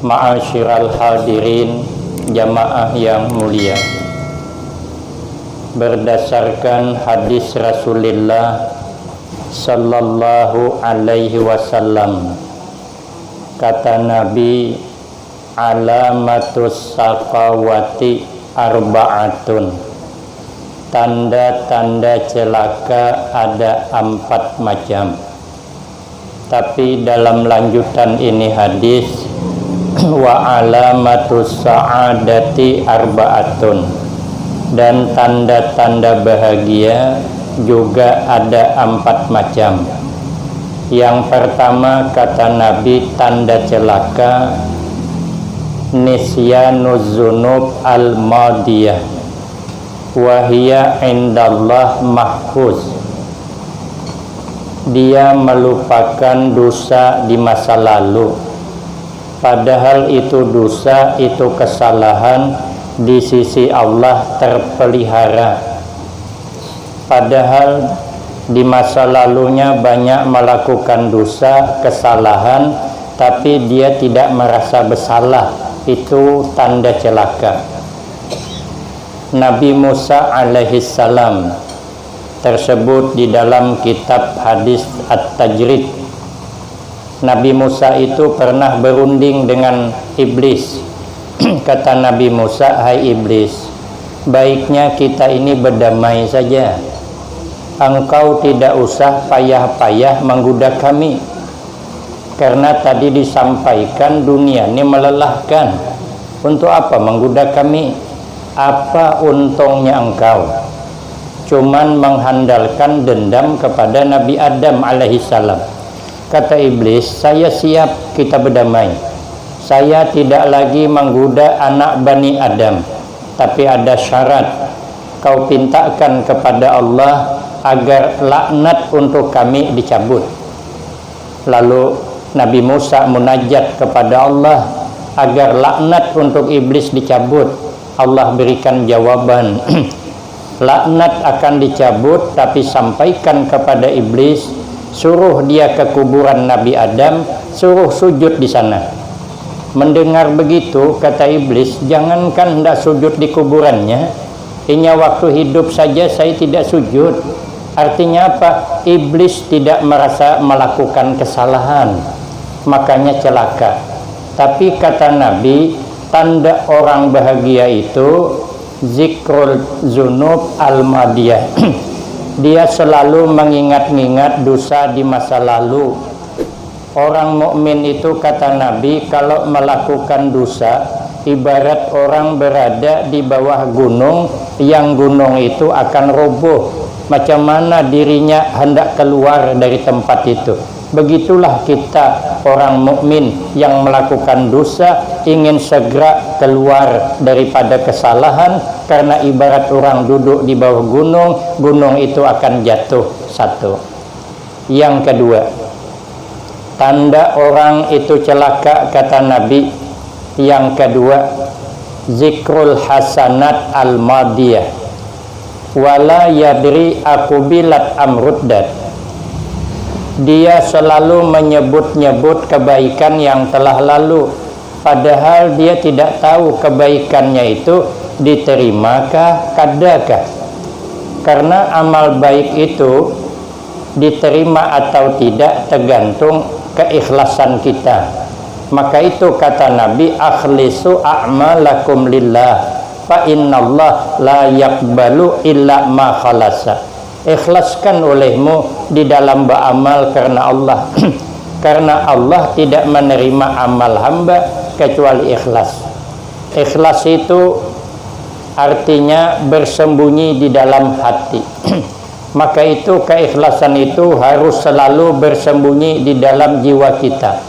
Ma'asyiral hadirin, jamaah yang mulia. Berdasarkan hadis Rasulullah sallallahu alaihi wasallam, kata Nabi, alamatus saqawati arba'atun. Tanda-tanda celaka ada 4 macam. Tapi dalam lanjutan ini hadis, wa alamatus sa'adati arba'atun, dan tanda-tanda bahagia juga ada 4 macam. Yang pertama, kata Nabi, tanda celaka nisyanuz zunub al-madiyah wa hiya indallah mahfuz. Dia melupakan dosa di masa lalu, padahal itu dosa, itu kesalahan di sisi Allah terpelihara. Padahal di masa lalunya banyak melakukan dosa, kesalahan, tapi dia tidak merasa bersalah. Itu tanda celaka. Nabi Musa alaihissalam tersebut di dalam kitab hadis At-Tajrid. Nabi Musa itu pernah berunding dengan iblis. Kata Nabi Musa, hai iblis, baiknya kita ini berdamai saja. Engkau tidak usah payah-payah menggoda kami, karena tadi disampaikan dunia ini melelahkan. Untuk apa menggoda kami? Apa untungnya engkau cuman menghandalkan dendam kepada Nabi Adam alaihissalam? Kata iblis, saya siap kita berdamai. Saya tidak lagi menggoda anak Bani Adam, tapi ada syarat. Kau pintakan kepada Allah agar laknat untuk kami dicabut. Lalu Nabi Musa munajat kepada Allah agar laknat untuk iblis dicabut. Allah berikan jawaban, laknat akan dicabut, tapi sampaikan kepada iblis, suruh dia ke kuburan Nabi Adam, suruh sujud di sana. Mendengar begitu, kata iblis, jangankan hendak sujud di kuburannya, ini waktu hidup saja saya tidak sujud. Artinya apa? Iblis tidak merasa melakukan kesalahan, makanya celaka. Tapi kata Nabi, tanda orang bahagia itu zikrul zunub al-madiyah. Dia selalu mengingat-ingat dosa di masa lalu. Orang mukmin itu, kata Nabi, kalau melakukan dosa ibarat orang berada di bawah gunung, yang gunung itu akan roboh. Macam mana dirinya hendak keluar dari tempat itu? Begitulah kita orang mukmin yang melakukan dosa ingin segera keluar daripada kesalahan, karena ibarat orang duduk di bawah gunung, gunung itu akan jatuh satu. Yang kedua, tanda orang itu celaka, kata Nabi, yang kedua, zikrul hasanat al-madiyah wala yadri akubilat amruddat. Dia selalu menyebut-nyebut kebaikan yang telah lalu, padahal dia tidak tahu kebaikannya itu diterimakah kadakah. Karena amal baik itu diterima atau tidak tergantung keikhlasan kita. Maka itu kata Nabi, akhlisu a'malakum lillah fa innallah la yaqbalu illa ma khalasa. Ikhlaskan olehmu di dalam beramal karena Allah. Karena Allah tidak menerima amal hamba kecuali ikhlas. Ikhlas itu artinya bersembunyi di dalam hati. Maka itu keikhlasan itu harus selalu bersembunyi di dalam jiwa kita.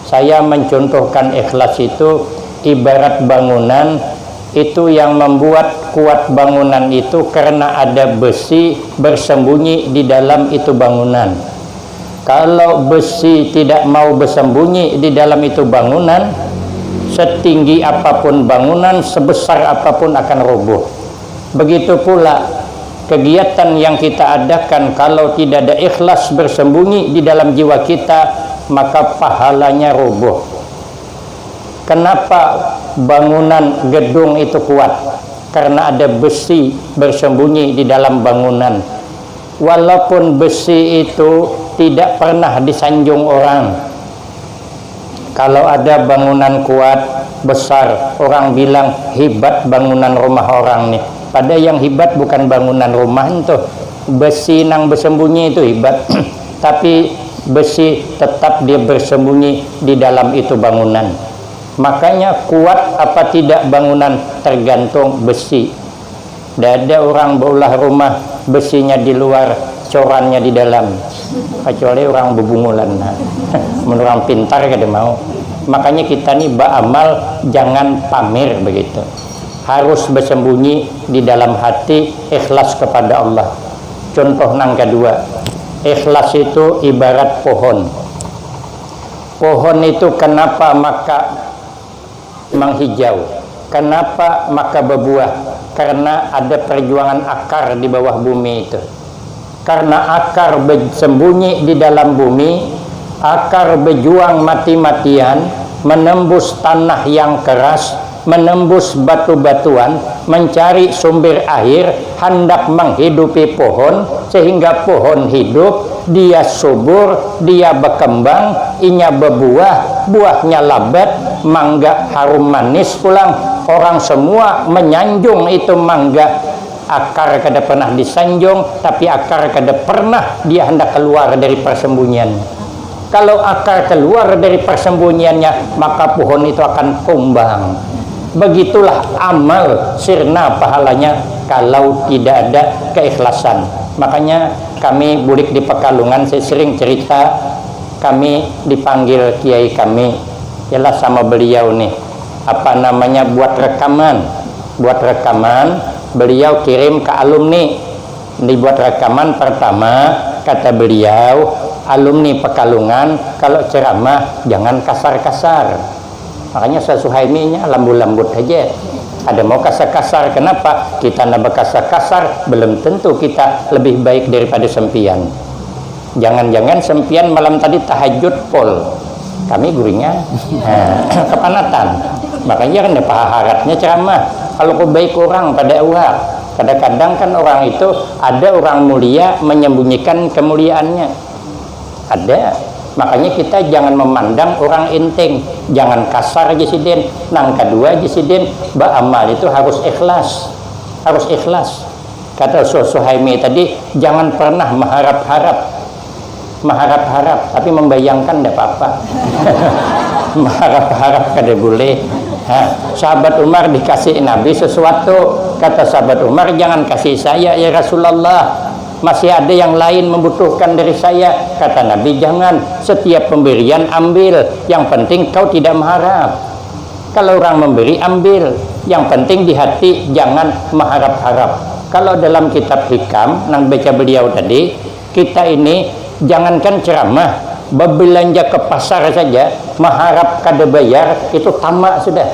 Saya mencontohkan ikhlas itu ibarat bangunan. Itu yang membuat kuat bangunan itu karena ada besi bersembunyi di dalam itu bangunan. Kalau besi tidak mau bersembunyi di dalam itu bangunan, setinggi apapun bangunan, sebesar apapun akan roboh. Begitu pula kegiatan yang kita adakan, kalau tidak ada ikhlas bersembunyi di dalam jiwa kita, maka pahalanya roboh. Kenapa bangunan gedung itu kuat? Karena ada besi bersembunyi di dalam bangunan. Walaupun besi itu tidak pernah disanjung orang. Kalau ada bangunan kuat, besar, orang bilang hebat bangunan rumah orang nih. Padahal yang hebat bukan bangunan rumah itu, besi nang bersembunyi itu hebat. Tapi besi tetap dia bersembunyi di dalam itu bangunan. Makanya kuat apa tidak bangunan tergantung besi. Tidak ada orang berulah rumah besinya di luar, corannya di dalam. Kecuali orang bebungulan. Menurut orang pintar kada mau. Makanya kita nih beramal jangan pamer begitu. Harus bersembunyi di dalam hati, ikhlas kepada Allah. Contoh nang kedua, ikhlas itu ibarat pohon. Pohon itu kenapa maka menghijau? Kenapa maka berbuah? Karena ada perjuangan akar di bawah bumi itu. Karena akar bersembunyi di dalam bumi, akar berjuang mati-matian, menembus tanah yang keras, menembus batu-batuan, mencari sumber air, hendak menghidupi pohon, sehingga pohon hidup, dia subur, dia berkembang, inya berbuah, buahnya lebat, mangga harum manis pulang. Orang semua menyanjung itu mangga. Akar kada pernah disanjung, tapi akar kada pernah dia hendak keluar dari persembunyian. Kalau akar keluar dari persembunyiannya, maka pohon itu akan tumbang. Begitulah amal sirna pahalanya kalau tidak ada keikhlasan. Makanya kami bulik di Pekalongan, saya sering cerita, kami dipanggil kiai kami, ialah sama beliau nih, apa namanya, buat rekaman. Beliau kirim ke alumni, dibuat rekaman. Pertama kata beliau, alumni Pekalongan kalau ceramah jangan kasar-kasar. Makanya saya Suhaiminya lembut-lembut aja. Ada mau kasar-kasar, kenapa? Kita nak kasar-kasar, belum tentu kita lebih baik daripada sempian. Jangan-jangan sempian malam tadi tahajud pol, kami guringnya kepanatan. Makanya kan paharatnya ceramah. Kalau baik orang pada uang, kadang-kadang kan orang itu ada orang mulia menyembunyikan kemuliaannya. Ada. Makanya kita jangan memandang orang enteng, jangan kasar aja sidin. Nang kedua aja sidin, beramal itu harus ikhlas. Harus ikhlas. Kata Suhaimi tadi, jangan pernah mengharap-harap, tapi membayangkan tidak apa-apa. Mengharap-harap kada boleh. Sahabat Umar dikasih Nabi sesuatu, kata sahabat Umar, jangan kasih saya ya Rasulullah, masih ada yang lain membutuhkan dari saya. Kata Nabi, jangan, setiap pemberian ambil, yang penting kau tidak mengharap. Kalau orang memberi ambil, yang penting di hati jangan mengharap-harap. Kalau dalam kitab hikam nang baca beliau tadi, kita ini jangankan ceramah, berbelanja ke pasar saja mengharap kada bayar, itu tamak sudah,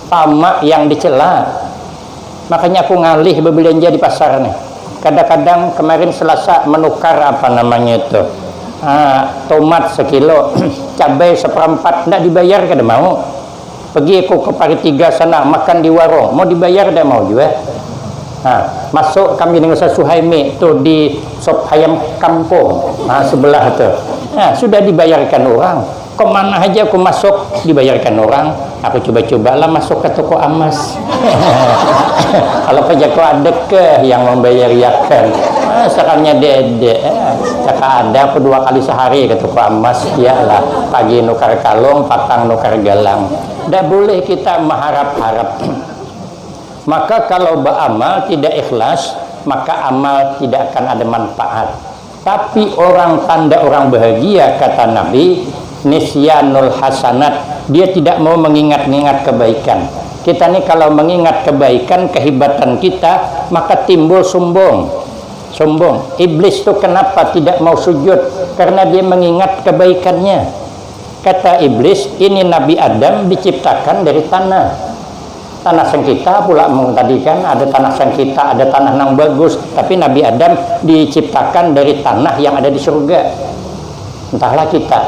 tamak yang dicela. Makanya aku ngalih berbelanja di pasar nih. Kadang-kadang kemarin Selasa menukar apa namanya itu, tomat sekilo, cabai seperempat, tidak dibayar kada mau. Pergi aku ke Paritiga sana makan di warung, mau dibayar tidak mau juga. Masuk kami dengan Suhaimi tuh di sop ayam kampung, sebelah tuh. Sudah dibayarkan orang. Kemana aja aku masuk dibayarkan orang. Aku coba-cobalah masuk ke toko emas. Kalau pejako ada ke yang membayar yakan, sekarangnya dede. Cakap ada aku 2 kali sehari ke toko emas. Iyalah, pagi nukar kalung, petang nukar galang. Tidak boleh kita mengharap-harap. Maka kalau beramal tidak ikhlas, maka amal tidak akan ada manfaat. Tapi orang tanda orang bahagia, kata Nabi, nisyanul hasanat, dia tidak mau mengingat-ingat kebaikan. Kita nih kalau mengingat kebaikan, kehebatan kita, maka timbul sombong. Iblis itu kenapa tidak mau sujud? Karena dia mengingat kebaikannya. Kata iblis, ini Nabi Adam diciptakan dari tanah sengketa pula. Tadi kan ada tanah sengketa, ada tanah yang bagus, tapi Nabi Adam diciptakan dari tanah yang ada di surga. Entahlah kita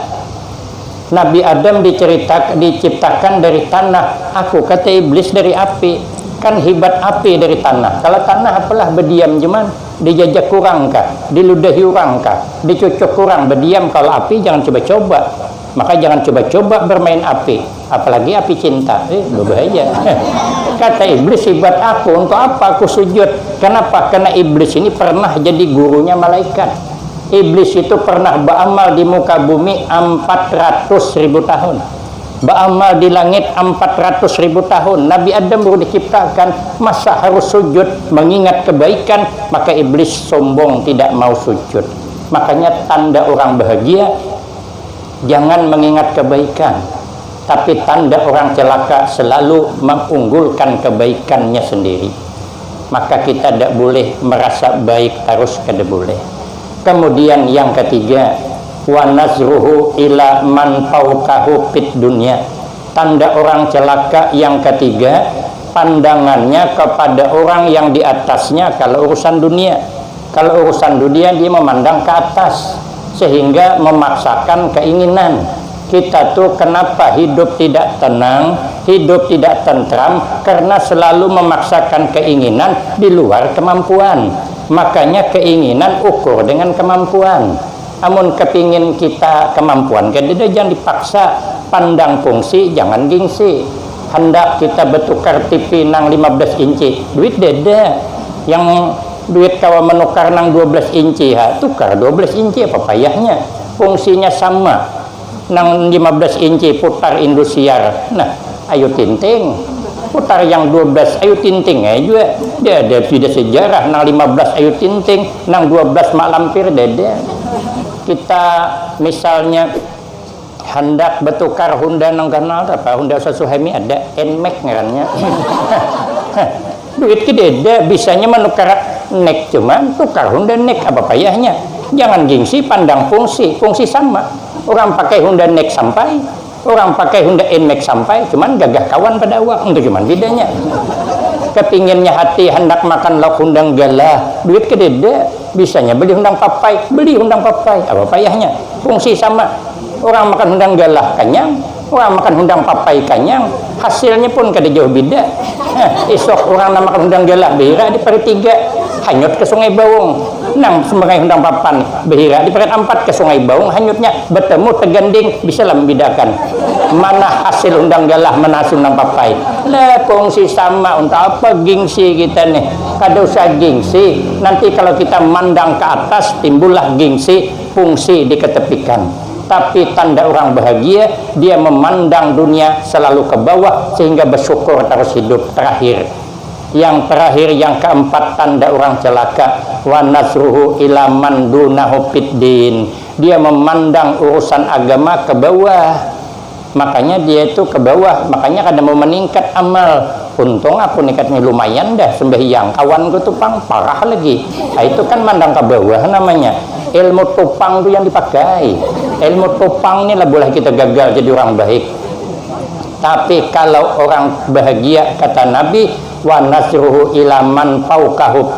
Nabi Adam diciptakan dari tanah. Aku kata iblis dari api. Kan hebat api dari tanah. Kalau tanah apalah berdiam cuman dijajak kurang kah, diludahi kurang kah, dicocok kurang berdiam. Kalau api jangan coba-coba. Maka jangan coba-coba bermain api, apalagi api cinta. Berbahaya. Kata iblis, hebat aku, untuk apa aku sujud? Kenapa? Karena iblis ini pernah jadi gurunya malaikat. Iblis itu pernah beramal di muka bumi 400.000 tahun, beramal di langit 400.000 tahun. Nabi Adam baru diciptakan, masa harus sujud mengingat kebaikan? Maka iblis sombong, tidak mau sujud. Makanya tanda orang bahagia, jangan mengingat kebaikan, tapi tanda orang celaka selalu mengunggulkan kebaikannya sendiri. Maka kita tidak boleh merasa baik terus, tidak boleh. Kemudian yang ketiga, wa nazruhu ila man fawqahu fid dunya. Tanda orang celaka yang ketiga, pandangannya kepada orang yang di atasnya kalau urusan dunia. Kalau urusan dunia dia memandang ke atas, sehingga memaksakan keinginan. Kita tuh kenapa hidup tidak tenang, hidup tidak tentram? Karena selalu memaksakan keinginan di luar kemampuan. Makanya keinginan ukur dengan kemampuan. Namun kepingin kita kemampuan, kita jangan dipaksa. Pandang fungsi, jangan gengsi. Hendak kita bertukar TV nang 15 inci, duit deda. Yang duit kalau menukar nang 12 inci, tukar 12 inci, apa payahnya? Fungsinya sama. Nang 15 inci putar Indosiar. Nah, ayo tinting. Putar yang 12, ayo tinting aja. Dia ada sudah sejarah. Nang 15 ayo tinting, nang 12 mak lampir dede. Kita misalnya hendak bertukar Honda nang kanal apa? Honda Suzuki ada NMAX ngarannya. Duit kedede bisanya menukar nek, cuman tukar Honda nek, apa payahnya? Jangan gengsi, pandang fungsi. Fungsi sama. Orang pakai Honda nek sampai, orang pakai Honda NMAX sampai, cuman gagah kawan pada awak. Untuk cuman bedanya. Kepinginnya hati hendak makan lauk hundang galah, duit kedede, bisanya beli hundang papai, apa payahnya? Fungsi sama. Orang makan hundang galah kenyang, orang makan hundang papai kenyang, hasilnya pun kada jauh beda. Esok orang nak makan hundang galah behira di parit 3 hanyut ke Sungai Bawung, nang sebagai hundang papan behira di parit 4 ke Sungai Bawung, hanyutnya bertemu teganding, bisa lah membedakan mana hasil hundang galah, mana hasil hundang papai. Lah fungsi sama, untuk apa gengsi kita nih? Kada usah gengsi, nanti kalau kita mandang ke atas timbullah gengsi, fungsi diketepikan. Tapi tanda orang bahagia, dia memandang dunia selalu ke bawah sehingga bersyukur terus hidup. Terakhir, yang terakhir, yang keempat, tanda orang celaka, wa nasruhu ila man dunahu fiddin. Dia memandang urusan agama ke bawah, makanya dia itu ke bawah, makanya kadang mau meningkat amal. Untung aku nikatnya lumayan dah sembahyang, kawan gue tupang parah lagi. Nah, itu kan mandang ke bawah namanya. Ilmu tupang itu yang dipakai. Ilmu tupang ini lah boleh kita gagal jadi orang baik. Tapi kalau orang bahagia, kata Nabi, wa nasruhu ila man fawqahu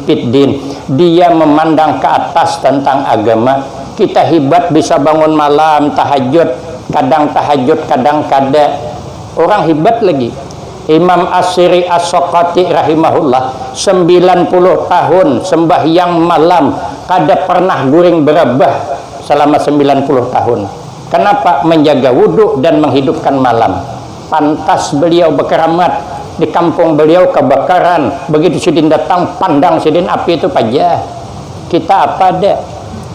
fiddin. Dia memandang ke atas tentang agama. Kita hebat bisa bangun malam tahajud, kadang tahajud, kadang kada. Orang hebat lagi. Imam Asy'ari As-Saqati rahimahullah 90 tahun sembahyang malam, kada pernah guring berabah selama 90 tahun. Kenapa? Menjaga wudhu dan menghidupkan malam. Pantas beliau berkeramat. Di kampung beliau kebakaran, begitu sidin datang, pandang sidin api itu pajah. Kita apa ada?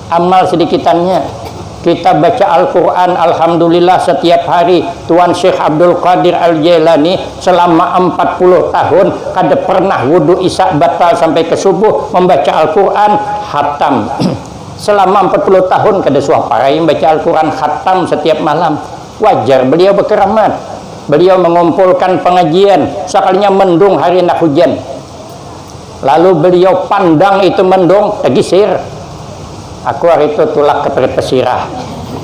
Amal sedikitannya. Kita baca Al-Quran, alhamdulillah setiap hari. Tuan Syekh Abdul Qadir Al-Jailani selama 40 tahun kada pernah wudhu isya batal sampai ke subuh, membaca Al-Quran khatam. Selama 40 tahun kada suapara yang baca Al-Quran khatam setiap malam. Wajar beliau berkeramat. Beliau mengumpulkan pengajian, sekalinya mendung hari nak hujan. Lalu beliau pandang itu mendung, tegisir. Aku hari itu tulak ke Pesirah,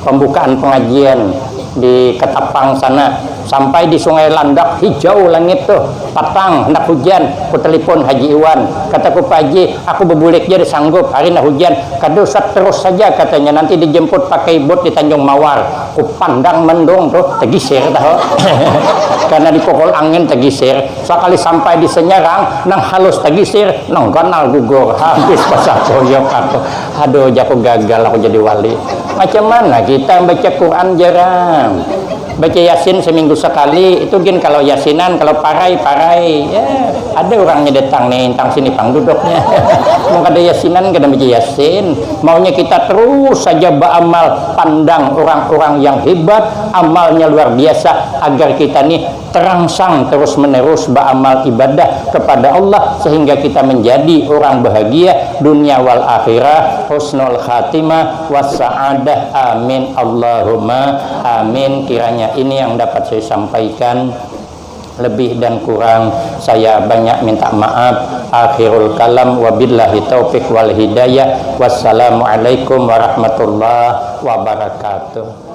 pembukaan pengajian di Ketapang sana. sampai di Sungai Landak, hijau langit tuh, patang hendak hujan. Ku telepon Haji Iwan, kataku Pak Haji, aku bebulik jadi sanggup, hari nak hujan, kadusat terus saja katanya, nanti dijemput pakai bot di Tanjung Mawar. Ku pandang mendung tuh, tegisir tahu. Karena dipukul angin tegisir. Sekali sampai di Senyarang, nang halus tegisir, nang ganal gugur, habis pasah koyok aku. Aduh, aku gagal aku jadi wali. Macam mana kita baca Quran jarang, baca Yasin seminggu sekali, itu gin kalau Yasinan, kalau parai ya ada orangnya datang nih tang sini pang duduknya. Mau kada Yasinan kada baca Yasin, maunya kita terus saja beramal. Pandang orang-orang yang hebat, amalnya luar biasa, agar kita nih terangsang terus menerus beramal ibadah kepada Allah, sehingga kita menjadi orang bahagia dunia wal akhirah, husnul khatimah wassa'adah. Amin Allahumma amin. Kiranya ini yang dapat saya sampaikan, lebih dan kurang saya banyak minta maaf. Akhirul kalam, wabillahi taufiq wal hidayah. Wassalamualaikum warahmatullahi wabarakatuh.